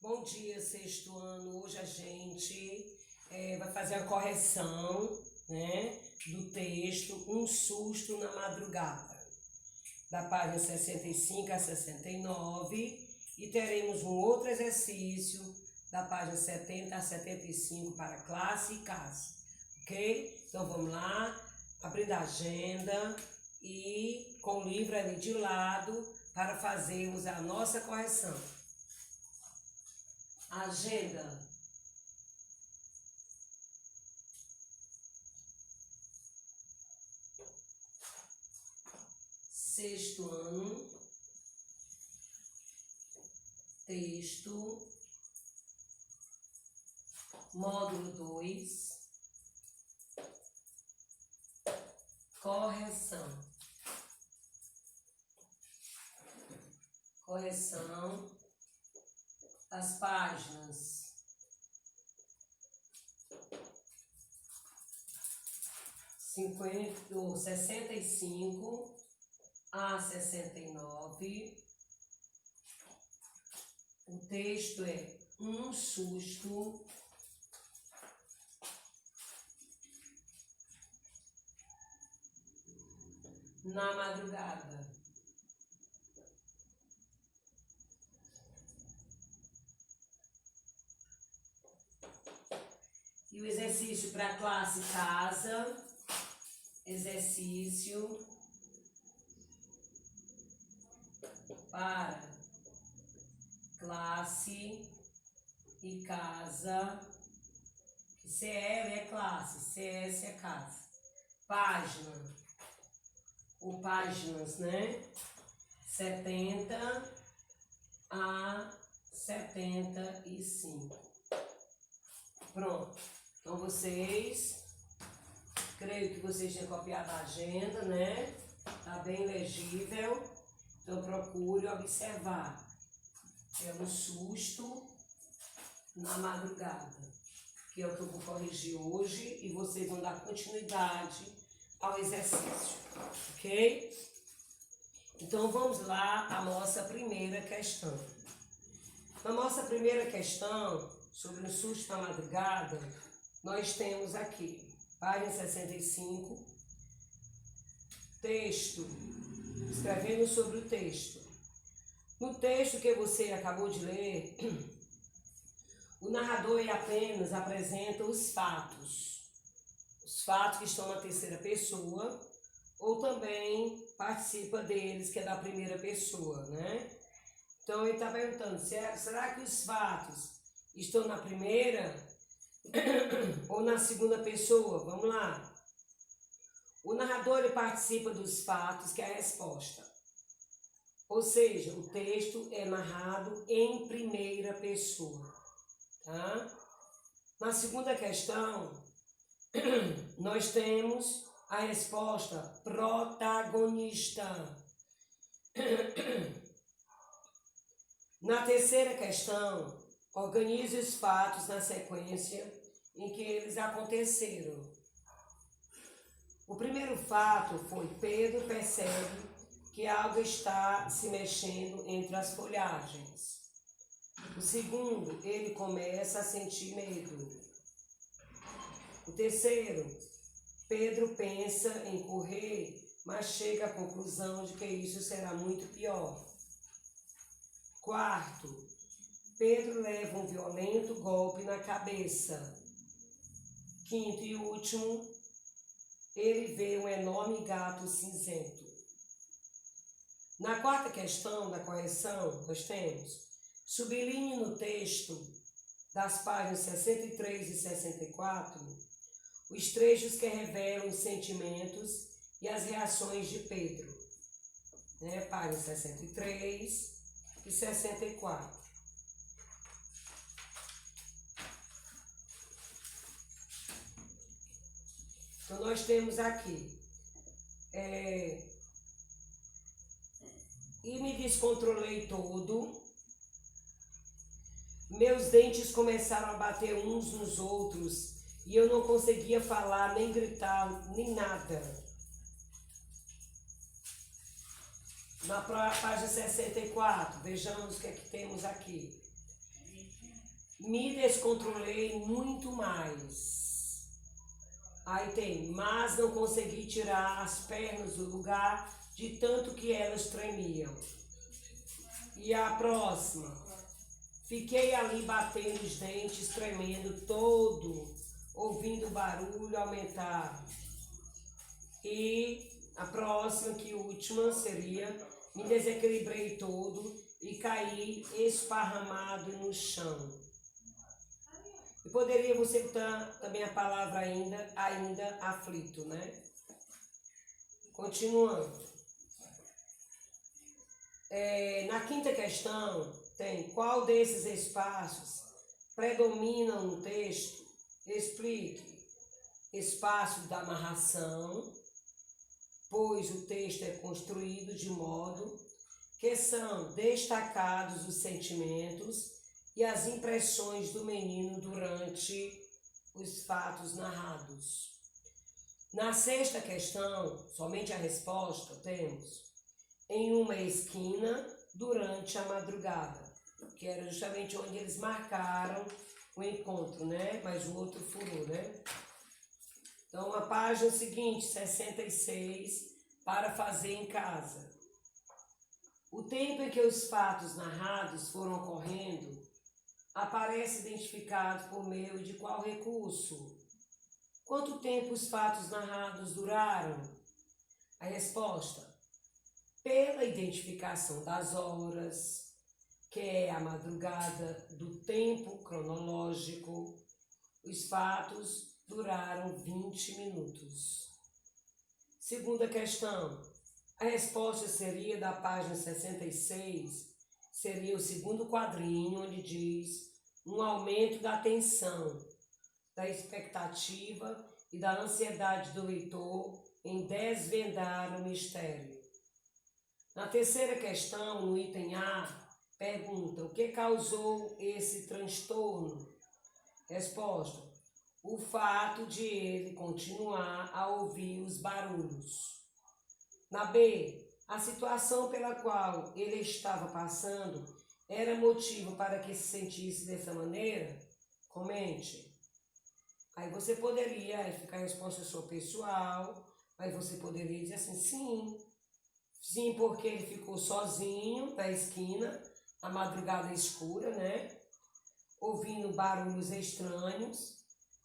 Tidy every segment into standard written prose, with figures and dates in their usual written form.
Bom dia, sexto ano. Hoje a gente vai fazer a correção, né, do texto Um Susto na Madrugada, da página 65 a 69, e teremos um outro exercício da página 70 a 75 para classe e casa, ok? Então vamos lá, abrindo a agenda e com o livro ali de lado para fazermos a nossa correção. Agenda. Sexto ano. Texto. Módulo 2. Correção. Correção. As páginas 65 a 69. O texto é Um Susto na Madrugada. E o exercício para a classe casa, exercício para classe e casa, CL é classe, CS é casa. Página, ou páginas, né? 70 a 75. Pronto. Então vocês, creio que vocês tenham copiado a agenda, né? Tá bem legível. Então procure observar. É um susto na madrugada, que é o que eu vou corrigir hoje, e vocês vão dar continuidade ao exercício, ok? Então vamos lá à nossa primeira questão. Na nossa primeira questão, sobre um susto na madrugada, nós temos aqui, página 65, texto, escrevendo sobre o texto. No texto que você acabou de ler, o narrador apenas apresenta os fatos que estão na terceira pessoa, ou também participa deles, que é da primeira pessoa, né? Então ele está perguntando, será que os fatos estão na primeira ou na segunda pessoa? Vamos lá. O narrador ele participa dos fatos, que é a resposta. Ou seja, o texto é narrado em primeira pessoa. Tá? Na segunda questão, nós temos a resposta protagonista. Na terceira questão, organize os fatos na sequência em que eles aconteceram. O primeiro fato foi: Pedro percebe que algo está se mexendo entre as folhagens. O segundo, ele começa a sentir medo. O terceiro, Pedro pensa em correr, mas chega à conclusão de que isso será muito pior. Quarto, Pedro leva um violento golpe na cabeça. Quinto e último, ele vê um enorme gato cinzento. Na quarta questão da correção, nós temos: sublinhe no texto das páginas 63 e 64 os trechos que revelam os sentimentos e as reações de Pedro. Né? Páginas 63 e 64. Então nós temos aqui e me descontrolei todo. Meus dentes começaram a bater uns nos outros e eu não conseguia falar, nem gritar, nem nada. Na página 64, vejamos o que é que temos aqui. Me descontrolei muito mais. Aí tem, mas não consegui tirar as pernas do lugar de tanto que elas tremiam. E a próxima, fiquei ali batendo os dentes, tremendo todo, ouvindo o barulho aumentar. E a próxima, que última, seria, me desequilibrei todo e caí esparramado no chão. E poderia você botar também a palavra ainda aflito, né? Continuando. Na quinta questão, tem qual desses espaços predominam no texto? Explique. Espaço da amarração, pois o texto é construído de modo que são destacados os sentimentos e as impressões do menino durante os fatos narrados. Na sexta questão, somente a resposta, temos em uma esquina durante a madrugada, que era justamente onde eles marcaram o encontro, né? Mas o outro furou, né? Então, a página seguinte, 66, para fazer em casa. O tempo em que os fatos narrados foram ocorrendo aparece identificado por meio de qual recurso? Quanto tempo os fatos narrados duraram? A resposta: pela identificação das horas, que é a madrugada do tempo cronológico, os fatos duraram 20 minutos. Segunda questão, a resposta seria da página 66, seria o segundo quadrinho, onde diz um aumento da tensão, da expectativa e da ansiedade do leitor em desvendar o mistério. Na terceira questão, no item A, pergunta: o que causou esse transtorno? Resposta: o fato de ele continuar a ouvir os barulhos. Na B, a situação pela qual ele estava passando era motivo para que se sentisse dessa maneira? Comente. Aí você poderia, aí fica a resposta sua pessoal, aí você poderia dizer assim, sim, porque ele ficou sozinho na esquina, na madrugada escura, né? Ouvindo barulhos estranhos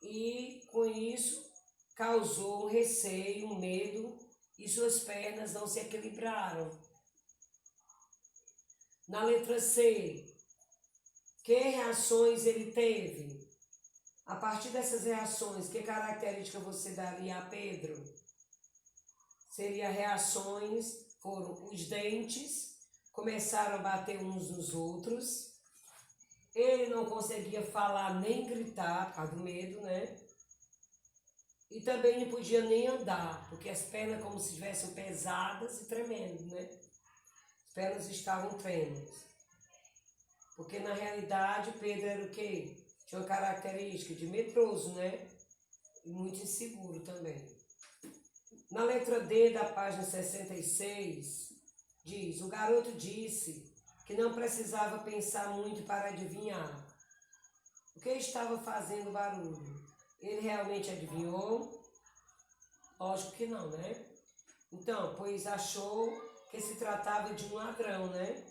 e com isso causou um receio, um medo e suas pernas não se equilibraram. Na letra C, que reações ele teve? A partir dessas reações, que característica você daria a Pedro? Seria reações, foram os dentes, começaram a bater uns nos outros, ele não conseguia falar nem gritar, por causa do medo, né? E também não podia nem andar, porque as pernas como se estivessem pesadas e tremendo, né? As pernas estavam trêmulas. Porque na realidade Pedro era o quê? Tinha uma característica de medroso, né? E muito inseguro também. Na letra D da página 66, diz: o garoto disse que não precisava pensar muito para adivinhar. O que estava fazendo barulho? Ele realmente adivinhou? Lógico que não, né? Então, pois achou que se tratava de um ladrão, né?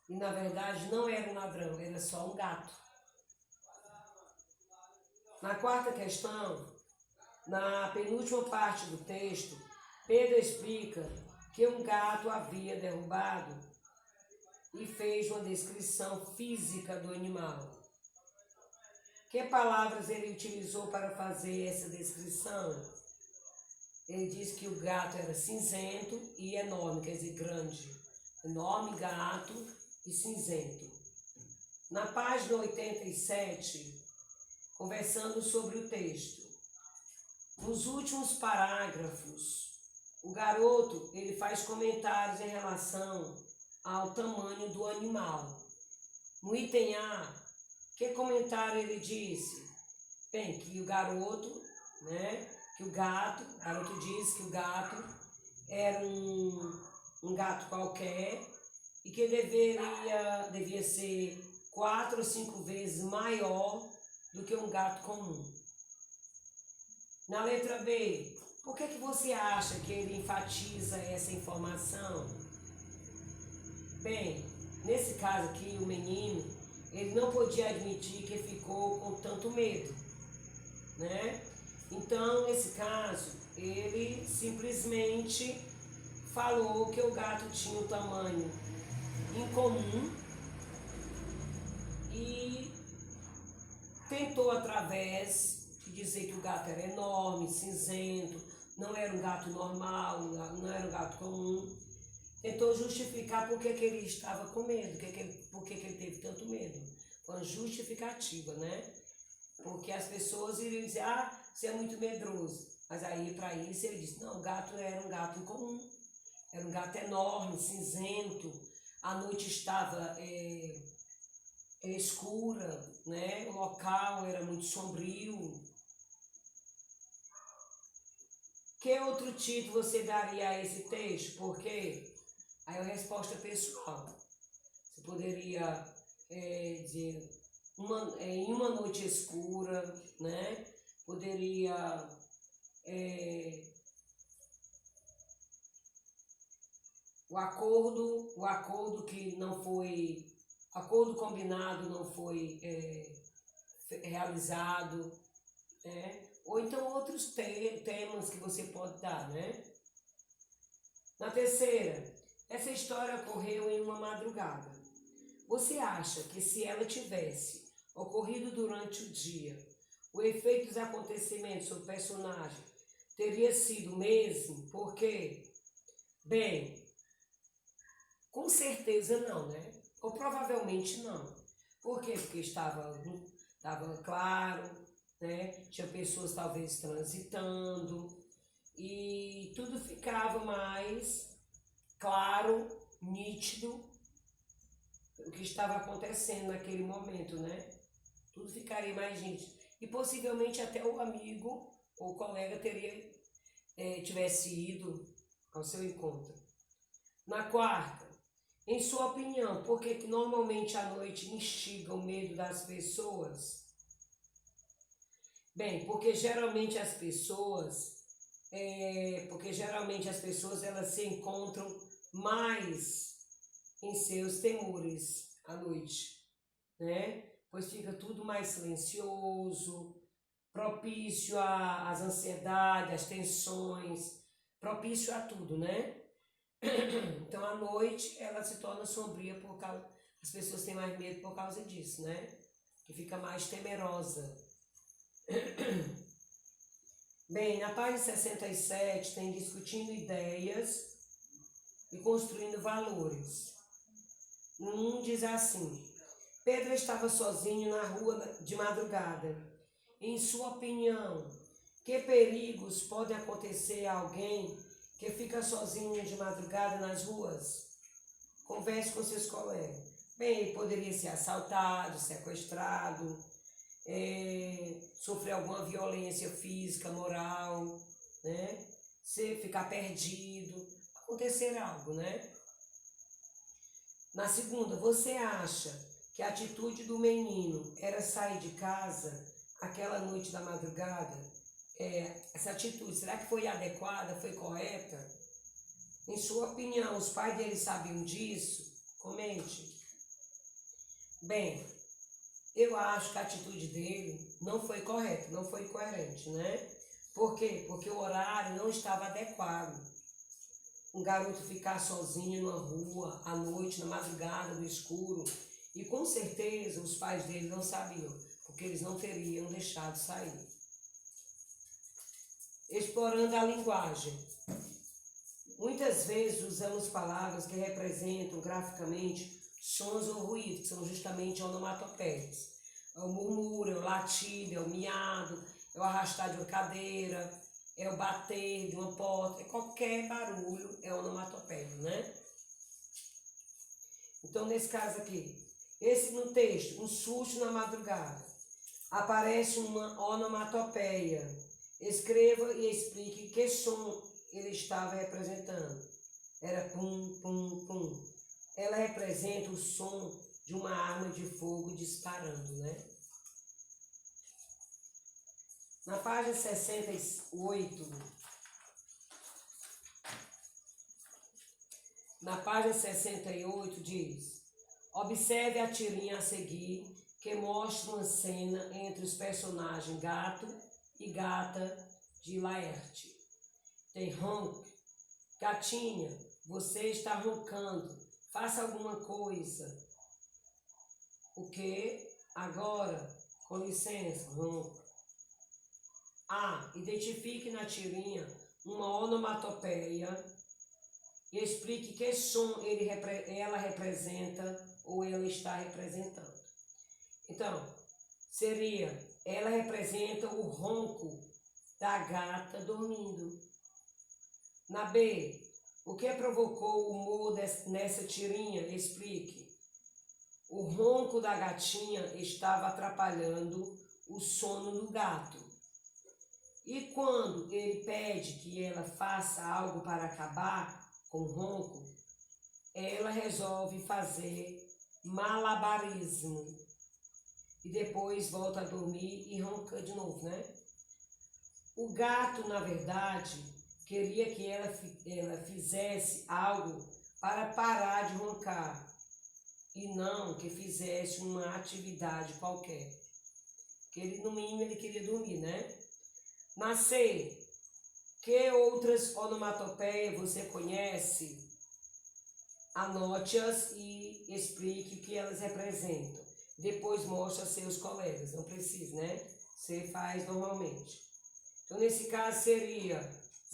E na verdade não era um ladrão, era só um gato. Na quarta questão, na penúltima parte do texto, Pedro explica que um gato havia derrubado e fez uma descrição física do animal. Que palavras ele utilizou para fazer essa descrição? Ele disse que o gato era cinzento e enorme, quer dizer, grande. Enorme gato e cinzento. Na página 87, conversando sobre o texto, nos últimos parágrafos, o garoto ele faz comentários em relação ao tamanho do animal. No item A, que comentário ele disse? Bem, que o garoto, né, o garoto disse que o gato era um gato qualquer e que devia ser 4 ou 5 vezes maior do que um gato comum. Na letra B, por que você acha que ele enfatiza essa informação? Bem, nesse caso aqui, o menino, ele não podia admitir que ficou com tanto medo, né? Então, nesse caso, ele simplesmente falou que o gato tinha um tamanho incomum e tentou, através de dizer que o gato era enorme, cinzento, não era um gato normal, não era um gato comum, tentou justificar por que ele estava com medo, por que ele teve tanto medo. Foi uma justificativa, né? Porque as pessoas iriam dizer, você é muito medroso. Mas aí, para isso, ele disse, não, o gato era um gato incomum. Era um gato enorme, cinzento. A noite estava escura, né? O local era muito sombrio. Que outro título você daria a esse texto? Por quê? Aí a resposta pessoal. Você poderia dizer, em uma noite escura, né? Poderia o acordo que não foi, acordo combinado não foi realizado, né? Ou então outros temas que você pode dar, né? Na terceira, essa história ocorreu em uma madrugada. Você acha que se ela tivesse ocorrido durante o dia, o efeito dos acontecimentos sobre o personagem teria sido o mesmo? Por quê? Bem, com certeza não, né? Ou provavelmente não. Por quê? Porque estava claro, né? Tinha pessoas talvez transitando e tudo ficava mais claro, nítido, o que estava acontecendo naquele momento, né? Tudo ficaria mais nítido. E possivelmente até o amigo ou colega tivesse ido ao seu encontro. Na quarta, em sua opinião, por que normalmente à noite instiga o medo das pessoas? Bem, porque geralmente as pessoas elas se encontram mais em seus temores à noite, né? Pois fica tudo mais silencioso, propício às ansiedades, às tensões, propício a tudo, né? Então, à noite, ela se torna sombria as pessoas têm mais medo por causa disso, né? Que fica mais temerosa. Bem, na página 67 tem discutindo ideias e construindo valores. Diz assim, Pedro estava sozinho na rua de madrugada. Em sua opinião, que perigos podem acontecer a alguém que fica sozinho de madrugada nas ruas? Converse com seus colegas. Bem, ele poderia ser assaltado, sequestrado, sofrer alguma violência física, moral, né? Ficar perdido, acontecer algo, né? Na segunda, você acha que a atitude do menino era sair de casa aquela noite da madrugada? Essa atitude, será que foi adequada, foi correta? Em sua opinião, os pais dele sabiam disso? Comente. Bem, eu acho que a atitude dele não foi correta, não foi coerente, né? Por quê? Porque o horário não estava adequado. Um garoto ficar sozinho numa rua, à noite, na madrugada, no escuro. E com certeza os pais dele não sabiam, porque eles não teriam deixado sair. Explorando a linguagem. Muitas vezes usamos palavras que representam graficamente sons ou ruídos, que são justamente onomatopeias. É o murmúrio, é o latido, é o miado, é o arrastar de uma cadeira, é o bater de uma porta, qualquer barulho é onomatopeia, né? Então, nesse caso aqui, no texto, um susto na madrugada, aparece uma onomatopeia. Escreva e explique que som ele estava representando. Era pum, pum, pum. Ela representa o som de uma arma de fogo disparando, né? Na página 68, diz: observe a tirinha a seguir, que mostra uma cena entre os personagens Gato e Gata de Laerte. Tem Ronk. Gatinha, você está roncando. Faça alguma coisa. O quê? Agora, com licença, ronco. Identifique na tirinha uma onomatopeia e explique que som ela representa ou ela está representando. Então, seria, ela representa o ronco da gata dormindo. Na B, o que provocou o humor nessa tirinha? Explique. O ronco da gatinha estava atrapalhando o sono do gato. E quando ele pede que ela faça algo para acabar com o ronco, ela resolve fazer malabarismo. E depois volta a dormir e ronca de novo, né? O gato, na verdade, queria que ela fizesse algo para parar de roncar e não que fizesse uma atividade qualquer. Que ele, no mínimo, ele queria dormir, né? Na C, que outras onomatopeias você conhece? Anote-as e explique o que elas representam. Depois mostre a seus colegas, não precisa, né? Você faz normalmente. Então, nesse caso, seria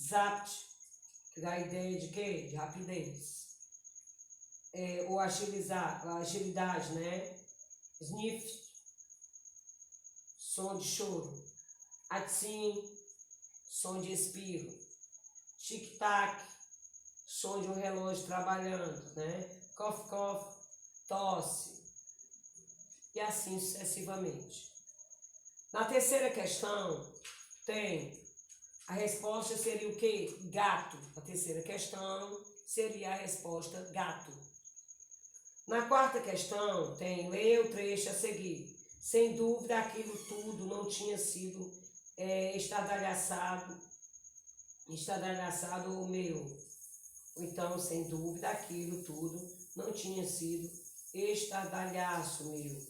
zapt, que dá a ideia de quê? De rapidez. Ou agilidade, né? Sniff, som de choro. Atsim, som de espirro. Tic-tac, som de um relógio trabalhando, né? Cough, tosse. E assim sucessivamente. Na terceira questão, tem a resposta seria o quê? Gato. A terceira questão seria a resposta gato. Na quarta questão, tem leia o trecho a seguir. Sem dúvida, aquilo tudo não tinha sido estardalhaçado ou meu. Então, sem dúvida, aquilo tudo não tinha sido estardalhaço meu.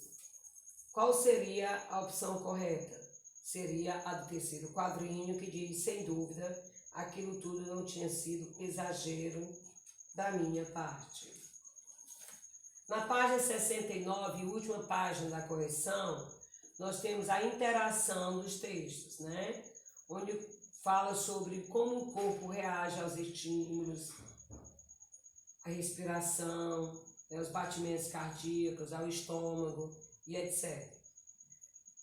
Qual seria a opção correta? Seria a do terceiro quadrinho, que diz, sem dúvida, aquilo tudo não tinha sido exagero da minha parte. Na página 69, última página da correção, nós temos a interação dos textos, né? Onde fala sobre como o corpo reage aos estímulos, a respiração, né, os batimentos cardíacos, ao estômago e etc.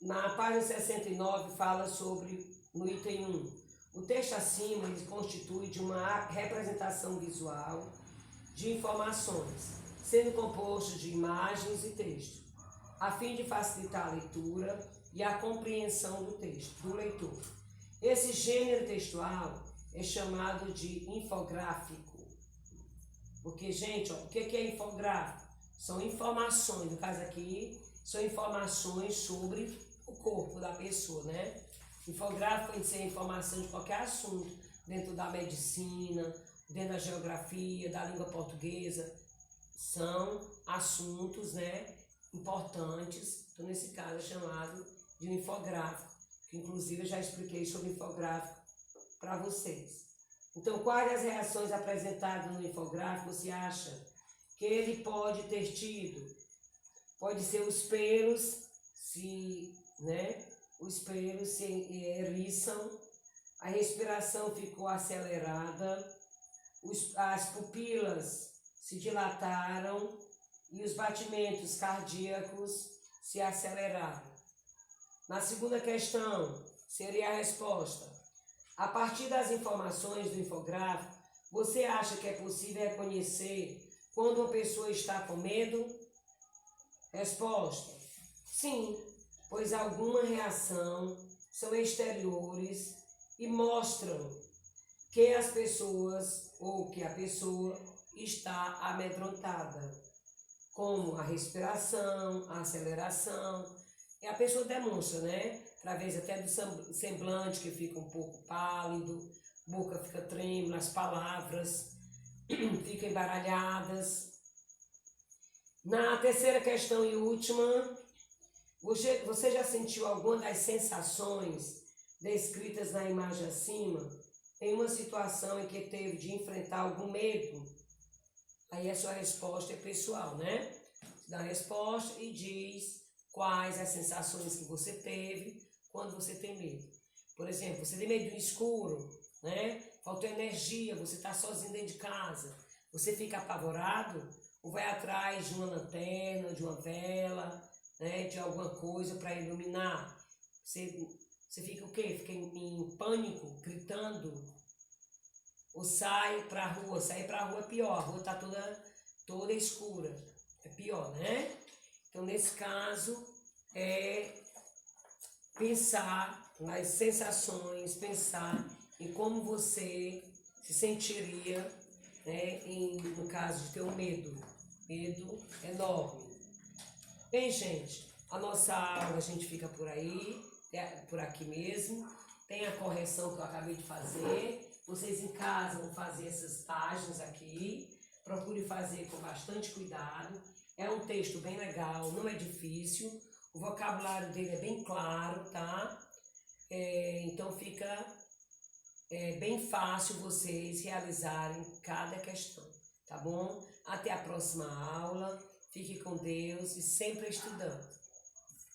Na página 69 fala sobre, no item 1, o texto acima ele constitui de uma representação visual de informações, sendo composto de imagens e texto, a fim de facilitar a leitura e a compreensão do texto, do leitor. Esse gênero textual é chamado de infográfico. Porque, gente, o que é infográfico? São informações, no caso aqui, são informações sobre o corpo da pessoa, né? Infográfico pode ser informação de qualquer assunto, dentro da medicina, dentro da geografia, da língua portuguesa. São assuntos, né, importantes. Então, nesse caso, é chamado de um infográfico, que inclusive eu já expliquei sobre infográfico para vocês. Então, quais as reações apresentadas no infográfico você acha que ele pode ter tido? Pode ser os pelos, os pelos se eriçam, a respiração ficou acelerada, as pupilas se dilataram e os batimentos cardíacos se aceleraram. Na segunda questão, seria a resposta. A partir das informações do infográfico, você acha que é possível reconhecer quando uma pessoa está com medo? Resposta: sim, pois alguma reação são exteriores e mostram que as pessoas ou que a pessoa está amedrontada. como a respiração, a aceleração. E a pessoa demonstra, né? Através até do semblante, que fica um pouco pálido, boca fica trêmula, as palavras ficam embaralhadas. Na terceira questão e última, você já sentiu alguma das sensações descritas na imagem acima em uma situação em que teve de enfrentar algum medo? Aí a sua resposta é pessoal, né? Você dá a resposta e diz quais as sensações que você teve quando você tem medo. Por exemplo, você tem medo do escuro, né? Faltou energia, você está sozinho dentro de casa. Você fica apavorado ou vai atrás de uma lanterna, de uma vela, né? De alguma coisa para iluminar? Você fica o quê? Fica em pânico, gritando? Ou sai para a rua? Sair para a rua é pior, a rua está toda escura. É pior, né? Então, nesse caso, é pensar nas sensações, pensar em como você se sentiria, né, no caso de ter um medo enorme. Bem, gente, a nossa aula a gente fica por aí, por aqui mesmo. Tem a correção que eu acabei de fazer. Vocês em casa vão fazer essas páginas aqui. Procure fazer com bastante cuidado. É um texto bem legal, não é difícil. O vocabulário dele é bem claro, tá? Então fica bem fácil vocês realizarem cada questão, tá bom? Até a próxima aula. Fique com Deus e sempre estudando.